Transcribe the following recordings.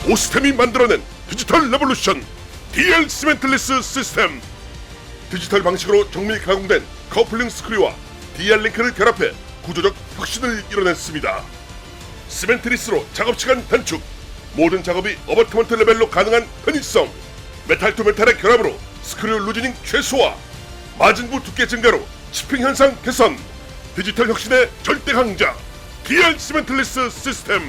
오스템이 만들어낸 디지털 레볼루션 DL 시멘틀리스 시스템. 디지털 방식으로 정밀 가공된 커플링 스크류와 DR 링크를 결합해 구조적 혁신을 이뤄냈습니다. 시멘트리스로 작업 시간 단축, 모든 작업이 어버트먼트 레벨로 가능한 편의성, 메탈 투 메탈의 결합으로 스크류 루즈닝 최소화, 마진부 두께 증가로 치핑 현상 개선, 디지털 혁신의 절대 강자 DL 시멘틀리스 시스템.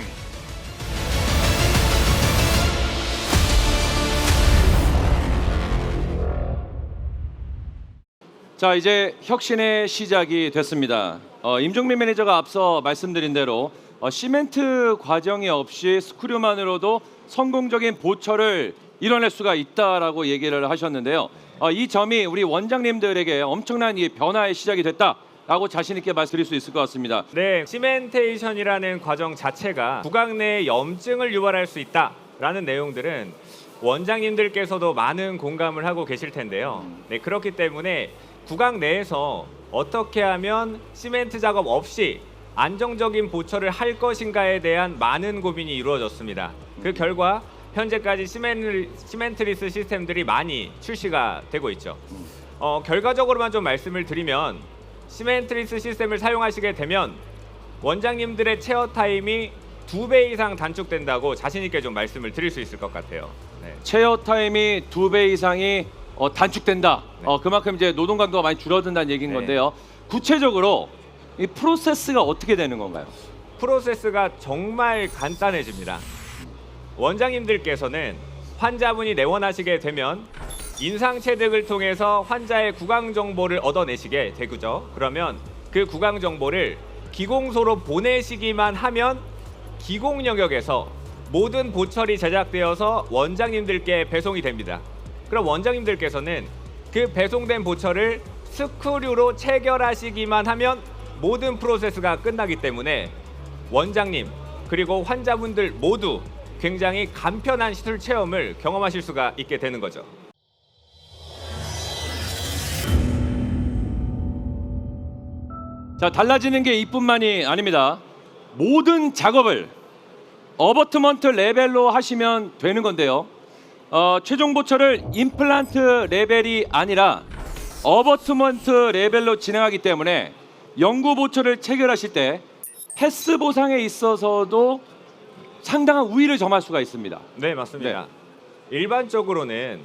자, 이제 혁신의 시작이 됐습니다. 임종민 매니저가 앞서 말씀드린 대로 시멘트 과정이 없이 스크류만으로도 성공적인 보철을 이뤄낼 수가 있다라고 얘기를 하셨는데요. 이 점이 우리 원장님들에게 엄청난 이 변화의 시작이 됐다라고 자신 있게 말씀드릴 수 있을 것 같습니다. 네, 시멘테이션이라는 과정 자체가 구강 내에 염증을 유발할 수 있다라는 내용들은 원장님들께서도 많은 공감을 하고 계실 텐데요. 네, 그렇기 때문에 구강 내에서 어떻게 하면 시멘트 작업 없이 안정적인 보철을 할 것인가에 대한 많은 고민이 이루어졌습니다. 그 결과 현재까지 시멘트리스 시스템들이 많이 출시가 되고 있죠. 결과적으로만 좀 말씀을 드리면 시멘트리스 시스템을 사용하시게 되면 원장님들의 체어 타임이 2배 이상 단축된다고 자신 있게 좀 말씀을 드릴 수 있을 것 같아요. 네. 체어 타임이 2배 이상이 단축된다. 네. 그만큼 이제 노동 강도가 많이 줄어든다는 얘기인 네. 건데요. 구체적으로 이 프로세스가 어떻게 되는 건가요? 프로세스가 정말 간단해집니다. 원장님들께서는 환자분이 내원하시게 되면 인상 체득을 통해서 환자의 구강 정보를 얻어내시게 되죠. 그러면 그 구강 정보를 기공소로 보내시기만 하면 기공 영역에서 모든 보철이 제작되어서 원장님들께 배송이 됩니다. 그럼 원장님들께서는 그 배송된 보철을 스크류로 체결하시기만 하면 모든 프로세스가 끝나기 때문에 원장님 그리고 환자분들 모두 굉장히 간편한 시술 체험을 경험하실 수가 있게 되는 거죠. 자, 달라지는 게 이뿐만이 아닙니다. 모든 작업을 어버트먼트 레벨로 하시면 되는 건데요. 최종 보철을 임플란트 레벨이 아니라 어버트먼트 레벨로 진행하기 때문에 영구 보철을 체결하실 때 패스 보상에 있어서도 상당한 우위를 점할 수가 있습니다. 네, 맞습니다. 일반적으로는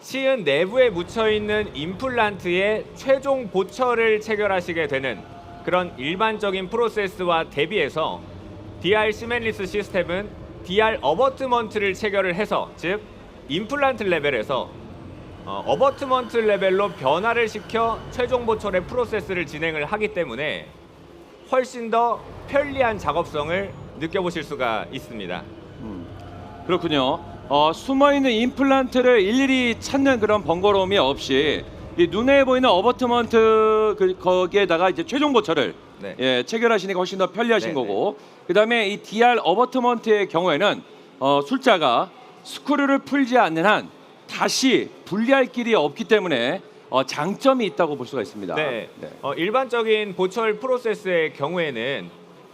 치은 내부에 묻혀있는 임플란트에 최종 보철을 체결하시게 되는 그런 일반적인 프로세스와 대비해서 DR 시멘리스 시스템은 DR 어버트먼트를 체결을 해서 즉 임플란트 레벨에서 어버트먼트 레벨로 변화를 시켜 최종 보철의 프로세스를 진행을 하기 때문에 훨씬 더 편리한 작업성을 느껴보실 수가 있습니다. 그렇군요. 숨어있는 임플란트를 일일이 찾는 그런 번거로움이 없이 이 눈에 보이는 어버트먼트 거기에다가 이제 최종 보철을 네. 체결하시니까 훨씬 더 편리하신 네, 거고, 그다음에 이 DR 어버트먼트의 경우에는 술자가 스크류를 풀지 않는 한 다시 분리할 길이 없기 때문에 장점이 있다고 볼 수가 있습니다. 네. 일반적인 보철 프로세스의 경우에는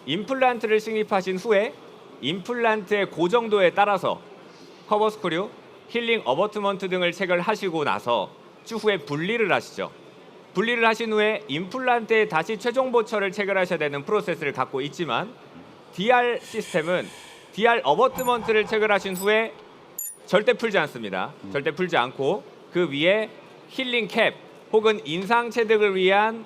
임플란트를 식립하신 후에 임플란트의 고정도에 따라서 커버 스크류, 힐링 어버트먼트 등을 체결하시고 나서 추후에 분리를 하시죠. 분리를 하신 후에 임플란트에 다시 최종 보철을 체결하셔야 되는 프로세스를 갖고 있지만 DR 시스템은 DR 어버트먼트를 체결하신 후에 절대 풀지 않습니다. 절대 풀지 않고 그 위에 힐링 캡 혹은 인상 체득을 위한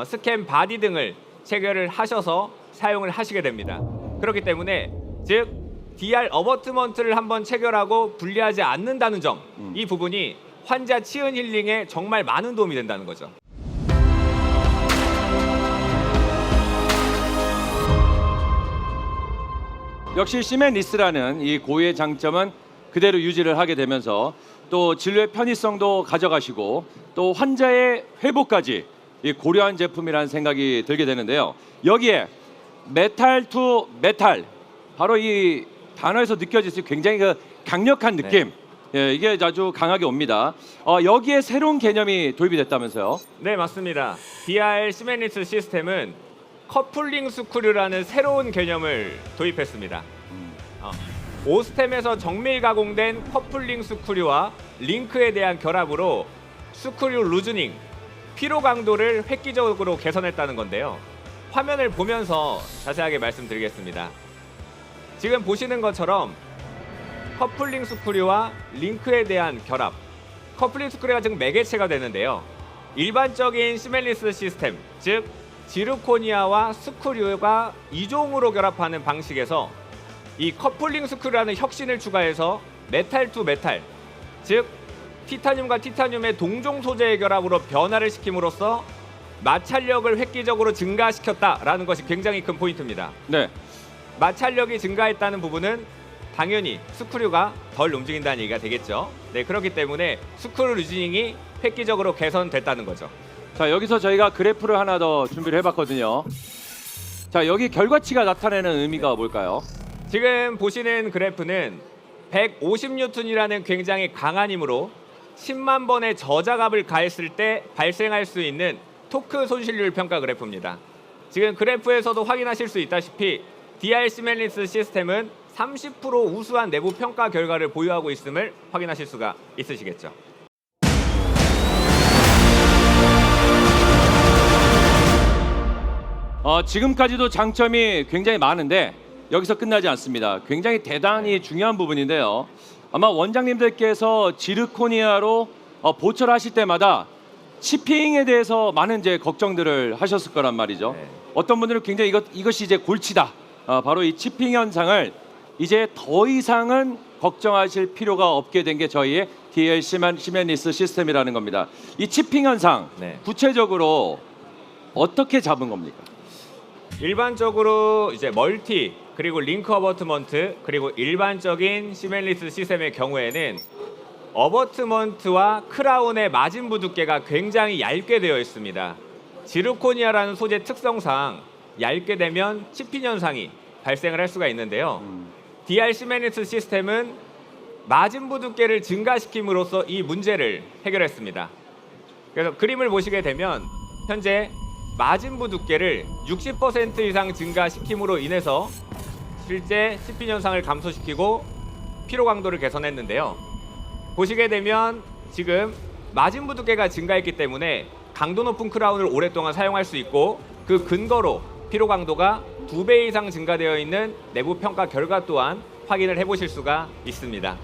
스캔 바디 등을 체결을 하셔서 사용을 하시게 됩니다. 그렇기 때문에 즉 DR 어버트먼트를 한번 체결하고 분리하지 않는다는 점, 이 부분이 환자 치은 힐링에 정말 많은 도움이 된다는 거죠. 역시 시멘리스라는 이 고유의 장점은 그대로 유지를 하게 되면서 또 진료의 편의성도 가져가시고 또 환자의 회복까지 고려한 제품이라는 생각이 들게 되는데요. 여기에 메탈 투 메탈, 바로 이 단어에서 느껴질 수 있는 굉장히 그 강력한 느낌, 이게 아주 강하게 옵니다. 여기에 새로운 개념이 도입이 됐다면서요? 네, 맞습니다. DR 시멘리스 시스템은 커플링 스크류라는 새로운 개념을 도입했습니다. 오스템에서 정밀 가공된 커플링 스크류와 링크에 대한 결합으로 스크류 루즈닝, 피로 강도를 획기적으로 개선했다는 건데요. 화면을 보면서 자세하게 말씀드리겠습니다. 지금 보시는 것처럼 커플링 스크류와 링크에 대한 결합, 커플링 스크류가 지금 매개체가 되는데요. 일반적인 시멜리스 시스템, 즉 지르코니아와 스크류가 이종으로 결합하는 방식에서 이 커플링 스크류라는 혁신을 추가해서 메탈 투 메탈, 즉 티타늄과 티타늄의 동종 소재의 결합으로 변화를 시킴으로써 마찰력을 획기적으로 증가시켰다라는 것이 굉장히 큰 포인트입니다. 네. 마찰력이 증가했다는 부분은 당연히 스크류가 덜 움직인다는 얘기가 되겠죠. 네, 그렇기 때문에 스크류 루즈닝이 획기적으로 개선됐다는 거죠. 자, 여기서 저희가 그래프를 하나 더 준비를 해봤거든요. 자, 여기 결과치가 나타내는 의미가 뭘까요? 지금 보시는 그래프는 150뉴턴이라는 굉장히 강한 힘으로 10만 번의 저자압을 가했을 때 발생할 수 있는 토크 손실률 평가 그래프입니다. 지금 그래프에서도 확인하실 수 있다시피 DR 시멜리스 시스템은 30% 우수한 내부 평가 결과를 보유하고 있음을 확인하실 수가 있으시겠죠. 지금까지도 장점이 굉장히 많은데 여기서 끝나지 않습니다. 굉장히 대단히 중요한 부분인데요. 아마 원장님들께서 지르코니아로 보철하실 때마다 치핑에 대해서 많은 이제 걱정들을 하셨을 거란 말이죠. 네. 어떤 분들은 굉장히 이것이 이제 골치다. 바로 이 치핑 현상을 이제 더 이상은 걱정하실 필요가 없게 된 게 저희의 DL 시멜리스 시스템이라는 겁니다. 이 치핑 현상 네. 구체적으로 어떻게 잡은 겁니까? 일반적으로 이제 멀티 그리고 링크 어버트먼트 그리고 일반적인 시멜리스 시스템의 경우에는 어버트먼트와 크라운의 마진부 두께가 굉장히 얇게 되어 있습니다. 지르코니아라는 소재 특성상 얇게 되면 치핑 현상이 발생을 할 수가 있는데요. DR 시멜리스 시스템은 마진부 두께를 증가시킴으로써 이 문제를 해결했습니다. 그래서 그림을 보시게 되면 현재 마진부 두께를 60% 이상 증가시킴으로 인해서 실제 치핑 현상을 감소시키고 피로 강도를 개선했는데요. 보시게 되면 지금 마진부 두께가 증가했기 때문에 강도 높은 크라운을 오랫동안 사용할 수 있고 그 근거로 피로 강도가 2배 이상 증가되어 있는 내부 평가 결과 또한 확인을 해보실 수가 있습니다.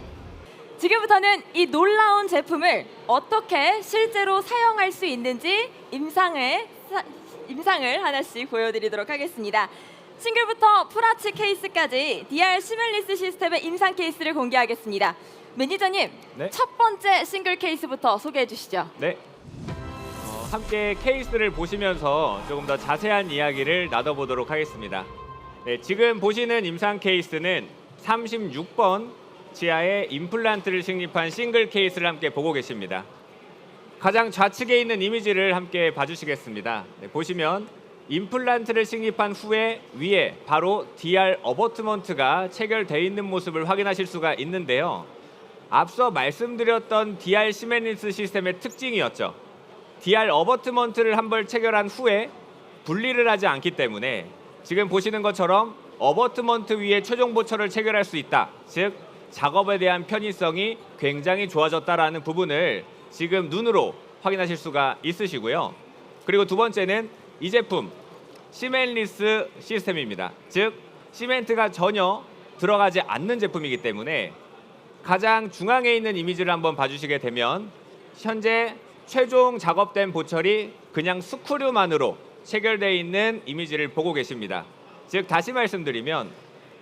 지금부터는 이 놀라운 제품을 어떻게 실제로 사용할 수 있는지 임상을 하나씩 보여드리도록 하겠습니다. 싱글부터 풀아치 케이스까지 DR 시멜리스 시스템의 임상 케이스를 공개하겠습니다. 매니저님, 네. 첫 번째 싱글 케이스부터 소개해 주시죠. 네. 함께 케이스를 보시면서 조금 더 자세한 이야기를 나눠보도록 하겠습니다. 네, 지금 보시는 임상 케이스는 36번 치아에 임플란트를 식립한 싱글 케이스를 함께 보고 계십니다. 가장 좌측에 있는 이미지를 함께 봐주시겠습니다. 네, 보시면 임플란트를 식립한 후에 위에 바로 DR 어버트먼트가 체결되어 있는 모습을 확인하실 수가 있는데요. 앞서 말씀드렸던 DR 시멜리스 시스템의 특징이었죠. DR 어버트먼트를 한 번 체결한 후에 분리를 하지 않기 때문에 지금 보시는 것처럼 어버트먼트 위에 최종 보철을 체결할 수 있다. 즉 작업에 대한 편의성이 굉장히 좋아졌다라는 부분을 지금 눈으로 확인하실 수가 있으시고요. 그리고 두 번째는 이 제품 시멜리스 시스템입니다. 즉 시멘트가 전혀 들어가지 않는 제품이기 때문에 가장 중앙에 있는 이미지를 한번 봐주시게 되면 현재 최종 작업된 보철이 그냥 스크류만으로 체결되어 있는 이미지를 보고 계십니다. 즉 다시 말씀드리면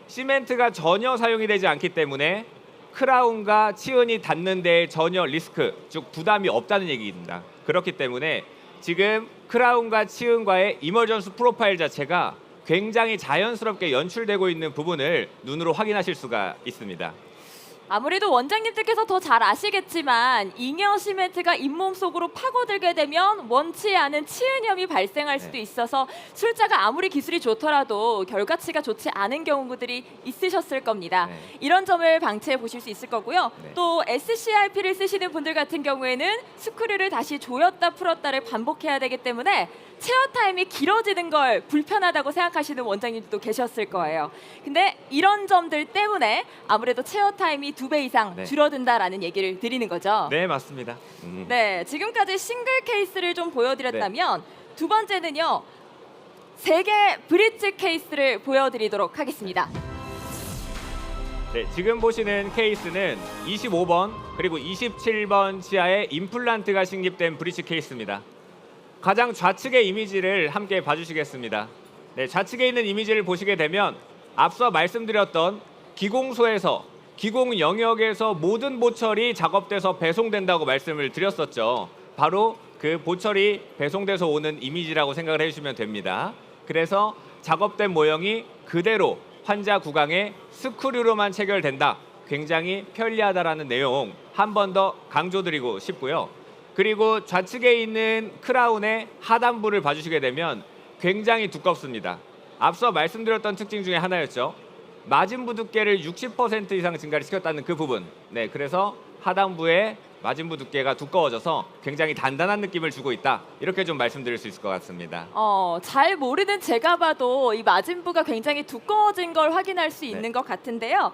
시멘트가 전혀 사용이 되지 않기 때문에 크라운과 치은이 닿는 데에 전혀 리스크, 즉 부담이 없다는 얘기입니다. 그렇기 때문에 지금 크라운과 치은과의 이머전스 프로파일 자체가 굉장히 자연스럽게 연출되고 있는 부분을 눈으로 확인하실 수가 있습니다. 아무래도 원장님들께서 더 잘 아시겠지만 잉여 시멘트가 잇몸 속으로 파고들게 되면 원치 않은 치은염이 발생할 수도 있어서 술자가 아무리 기술이 좋더라도 결과치가 좋지 않은 경우들이 있으셨을 겁니다. 네. 이런 점을 방치해 보실 수 있을 거고요. 네. 또 SCRP를 쓰시는 분들 같은 경우에는 스크류를 다시 조였다 풀었다를 반복해야 되기 때문에 체어 타임이 길어지는 걸 불편하다고 생각하시는 원장님도 계셨을 거예요. 근데 이런 점들 때문에 아무래도 체어 타임이 2배 이상 네. 줄어든다라는 얘기를 드리는 거죠. 네, 맞습니다. 네, 지금까지 싱글 케이스를 좀 보여드렸다면 두 번째는요, 3개 브릿지 케이스를 보여드리도록 하겠습니다. 네, 지금 보시는 케이스는 25번 그리고 27번 치아에 임플란트가 식립된 브릿지 케이스입니다. 가장 좌측의 이미지를 함께 봐주시겠습니다. 네, 좌측에 있는 이미지를 보시게 되면 앞서 말씀드렸던 기공소에서 기공 영역에서 모든 보철이 작업돼서 배송된다고 말씀을 드렸었죠. 바로 그 보철이 배송돼서 오는 이미지라고 생각을 해주시면 됩니다. 그래서 작업된 모형이 그대로 환자 구강에 스크류로만 체결된다. 굉장히 편리하다라는 내용 한 번 더 강조드리고 싶고요. 그리고 좌측에 있는 크라운의 하단부를 봐주시게 되면 굉장히 두껍습니다. 앞서 말씀드렸던 특징 중에 하나였죠. 마진부 두께를 60% 이상 증가를 시켰다는 그 부분. 네, 그래서 하단부의 마진부 두께가 두꺼워져서 굉장히 단단한 느낌을 주고 있다. 이렇게 좀 말씀드릴 수 있을 것 같습니다. 잘 모르는 제가 봐도 이 마진부가 굉장히 두꺼워진 걸 확인할 수 있는 것 같은데요.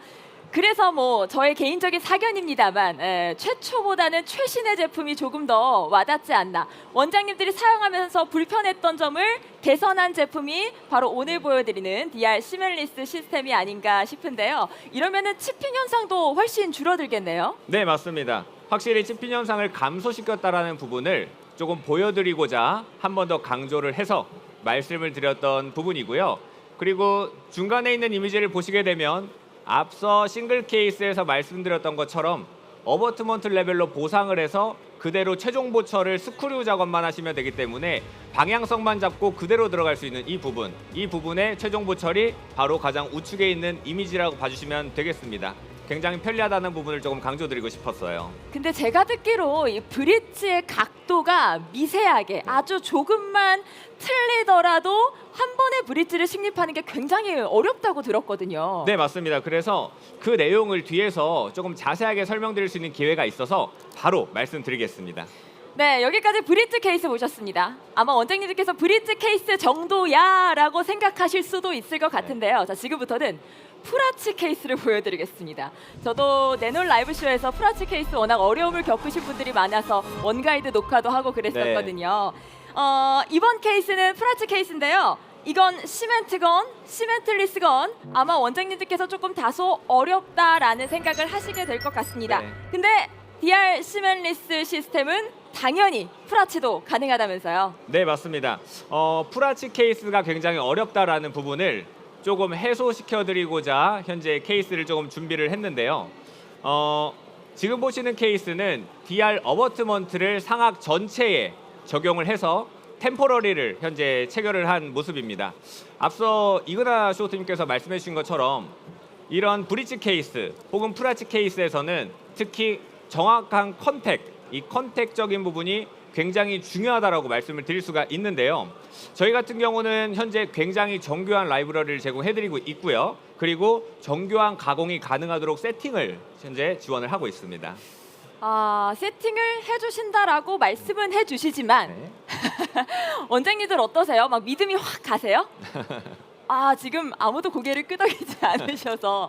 그래서 뭐 저의 개인적인 사견입니다만 최초보다는 최신의 제품이 조금 더 와닿지 않나. 원장님들이 사용하면서 불편했던 점을 개선한 제품이 바로 오늘 보여드리는 DR 시멜리스 시스템이 아닌가 싶은데요. 이러면은 치핑 현상도 훨씬 줄어들겠네요. 네, 맞습니다. 확실히 찝힌 현상을 감소시켰다라는 부분을 조금 보여드리고자 한 번 더 강조를 해서 말씀을 드렸던 부분이고요. 그리고 중간에 있는 이미지를 보시게 되면 앞서 싱글 케이스에서 말씀드렸던 것처럼 어버트먼트 레벨로 보상을 해서 그대로 최종 보철을 스크류 작업만 하시면 되기 때문에 방향성만 잡고 그대로 들어갈 수 있는 이 부분의 최종 보철이 바로 가장 우측에 있는 이미지라고 봐주시면 되겠습니다. 굉장히 편리하다는 부분을 조금 강조드리고 싶었어요. 근데 제가 듣기로 이 브릿지의 각도가 미세하게 아주 조금만 틀리더라도 한 번에 브릿지를 식립하는 게 굉장히 어렵다고 들었거든요. 네, 맞습니다. 그래서 그 내용을 뒤에서 조금 자세하게 설명드릴 수 있는 기회가 있어서 바로 말씀드리겠습니다. 네, 여기까지 브릿지 케이스 보셨습니다. 아마 원장님들께서 브릿지 케이스 정도야라고 생각하실 수도 있을 것 같은데요. 자, 지금부터는 프라치 케이스를 보여드리겠습니다. 저도 내놀 라이브 쇼에서 프라치 케이스 워낙 어려움을 겪으신 분들이 많아서 원가이드 녹화도 하고 그랬었거든요. 이번 케이스는 프라치 케이스인데요. 이건 시멘트건, 시멘틀리스건 아마 원장님들께서 조금 다소 어렵다라는 생각을 하시게 될 것 같습니다. 네. 근데 DR 시멘리스 시스템은 당연히 프라치도 가능하다면서요. 네, 맞습니다. 프라치 케이스가 굉장히 어렵다라는 부분을 조금 해소시켜드리고자 현재 케이스를 조금 준비를 했는데요. 지금 보시는 케이스는 DR 어버트먼트를 상악 전체에 적용을 해서 템포러리를 현재 체결을 한 모습입니다. 앞서 이그나 쇼트님께서 말씀해 주신 것처럼 이런 브릿지 케이스 혹은 프라치 케이스에서는 특히 정확한 이 컨택적인 부분이 굉장히 중요하다라고 말씀을 드릴 수가 있는데요. 저희 같은 경우는 현재 굉장히 정교한 라이브러리를 제공해드리고 있고요. 그리고 정교한 가공이 가능하도록 세팅을 현재 지원을 하고 있습니다. 세팅을 해주신다라고 말씀은 해주시지만 네. 원장님들 어떠세요? 막 믿음이 확 가세요? 지금 아무도 고개를 끄덕이지 않으셔서.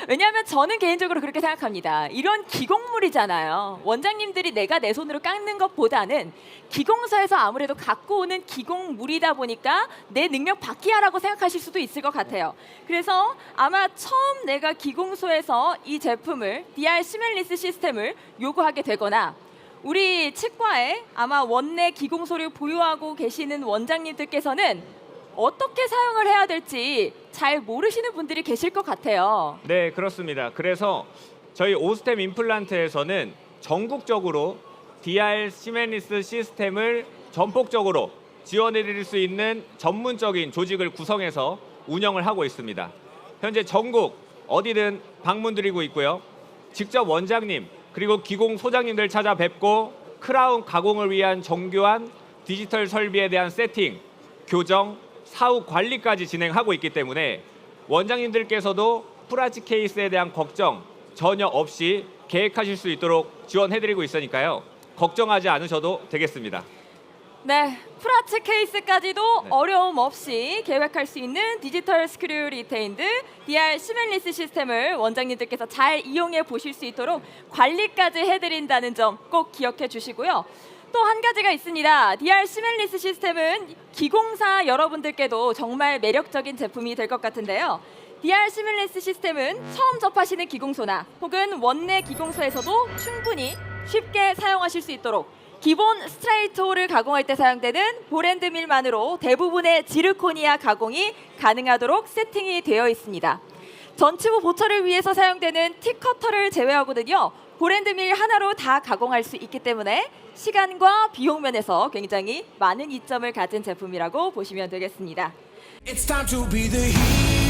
왜냐하면 저는 개인적으로 그렇게 생각합니다. 이런 기공물이잖아요. 원장님들이 내가 내 손으로 깎는 것보다는 기공사에서 아무래도 갖고 오는 기공물이다 보니까 내 능력 받기야라고 생각하실 수도 있을 것 같아요. 그래서 아마 처음 내가 기공소에서 이 제품을 DR 시멜리스 시스템을 요구하게 되거나 우리 치과에 아마 원내 기공소를 보유하고 계시는 원장님들께서는 어떻게 사용을 해야 될지 잘 모르시는 분들이 계실 것 같아요. 네, 그렇습니다. 그래서 저희 오스템 임플란트에서는 전국적으로 DR 시멜리스 시스템을 전폭적으로 지원해 드릴 수 있는 전문적인 조직을 구성해서 운영을 하고 있습니다. 현재 전국 어디든 방문드리고 있고요. 직접 원장님 그리고 기공 소장님들 찾아뵙고 크라운 가공을 위한 정교한 디지털 설비에 대한 세팅, 교정, 사후 관리까지 진행하고 있기 때문에 원장님들께서도 프라치 케이스에 대한 걱정 전혀 없이 계획하실 수 있도록 지원해드리고 있으니까요. 걱정하지 않으셔도 되겠습니다. 네, 프라츠 케이스까지도 어려움 없이 계획할 수 있는 디지털 스크류 리테인드 DR 시멜리스 시스템을 원장님들께서 잘 이용해 보실 수 있도록 관리까지 해드린다는 점 꼭 기억해 주시고요. 또 한 가지가 있습니다. DR 시멜리스 시스템은 기공사 여러분들께도 정말 매력적인 제품이 될 것 같은데요. DR 시뮬리스 시스템은 처음 접하시는 기공소나 혹은 원내 기공소에서도 충분히 쉽게 사용하실 수 있도록 기본 스트레이트 홀을 가공할 때 사용되는 보랜드밀만으로 대부분의 지르코니아 가공이 가능하도록 세팅이 되어 있습니다. 전치부 보철을 위해서 사용되는 T커터를 제외하고는요. 보랜드밀 하나로 다 가공할 수 있기 때문에 시간과 비용 면에서 굉장히 많은 이점을 가진 제품이라고 보시면 되겠습니다. It's time to be the hero.